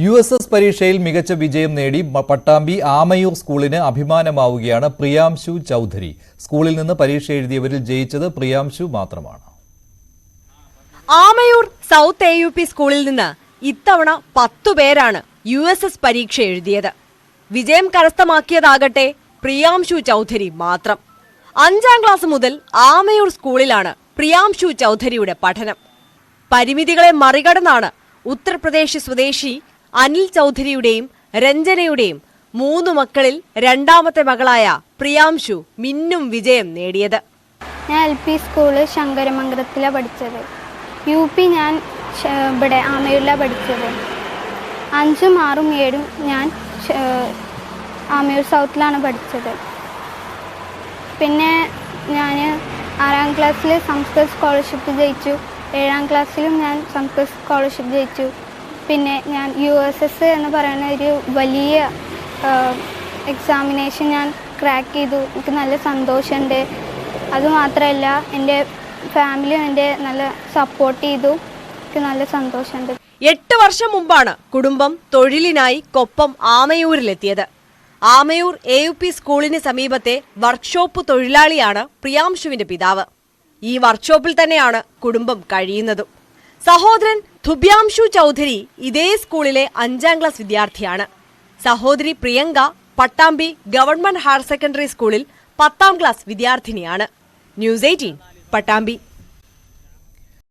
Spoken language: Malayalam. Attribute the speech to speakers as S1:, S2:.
S1: USS പരീക്ഷയിൽ മികച്ച വിജയം നേടി പട്ടാമ്പി ആമയൂർ സ്കൂളിന് അഭിമാനമാവുകയാണ് പ്രിയാംശു ചൗധരി. സ്കൂളിൽ നിന്ന് പരീക്ഷ എഴുതിയവരിൽ ജയിച്ചത് പ്രിയാംശു മാത്രമാണ്.
S2: ആമയൂർ സൗത്ത് AUP സ്കൂളിൽ നിന്ന് ഇത്തവണ 10 പേരാണ് USS പരീക്ഷ എഴുതിയത്. വിജയം കരസ്ഥമാക്കിയതാകട്ടെ പ്രിയാംശു ചൗധരി മാത്രം. 5ാം ക്ലാസ് മുതൽ ആമയൂർ സ്കൂളിലാണ് പ്രിയാംശു ചൗധരിയുടെ പഠനം. പരിമിതികളെ മറികടന്നാണ് ഉത്തർപ്രദേശ് സ്വദേശി അനിൽ ചൗധരിയുടെയും രഞ്ജനയുടെയും 3 മക്കളിൽ രണ്ടാമത്തെ മകളായ പ്രിയാംശു മിന്നും വിജയം നേടിയത്.
S3: ഞാൻ LP സ്കൂള് ശങ്കരമംഗലത്തിലാണ് പഠിച്ചത്. UP ഞാൻ ഇവിടെ ആമയൂരിലാണ് പഠിച്ചത്. 5ഉം 6ഉം 7ഉം ഞാൻ ആമയൂർ സൗത്തിലാണ് പഠിച്ചത്. പിന്നെ ഞാൻ 6ാം ക്ലാസ്സിൽ സംസ്കൃത സ്കോളർഷിപ്പ് ജയിച്ചു. 7ാം ക്ലാസ്സിലും ഞാൻ സംസ്കൃത സ്കോളർഷിപ്പ് ജയിച്ചു. പിന്നെ ഞാൻ USS എന്ന് പറയുന്ന ഒരു വലിയ എക്സാമിനേഷൻ ഞാൻ ക്രാക്ക് ചെയ്തു. എനിക്ക് നല്ല സന്തോഷമുണ്ട്. അതുമാത്രമല്ല എൻ്റെ ഫാമിലിയും എൻ്റെ നല്ല സപ്പോർട്ട് ചെയ്തു. എനിക്ക് നല്ല സന്തോഷമുണ്ട്.
S2: 8 വർഷം മുമ്പാണ് കുടുംബം തൊഴിലിനായി കൊപ്പം ആമയൂരിലെത്തിയത്. ആമയൂർ AUP സ്കൂളിന് സമീപത്തെ വർക്ക്ഷോപ്പ് തൊഴിലാളിയാണ് പ്രിയാംശുവിന്റെ പിതാവ്. ഈ വർക്ക്ഷോപ്പിൽ തന്നെയാണ് കുടുംബം കഴിയുന്നതും. സഹോദരൻ ധുബ്യാംശു ചൗധരി ഇതേ സ്കൂളിലെ 5ാം ക്ലാസ് വിദ്യാർത്ഥിയാണ്. സഹോദരി Priyanka Pattambi government higher secondary സ്കൂളിൽ 10ാം ക്ലാസ് വിദ്യാർത്ഥിനിയാണ്. News 18 പട്ടാമ്പി.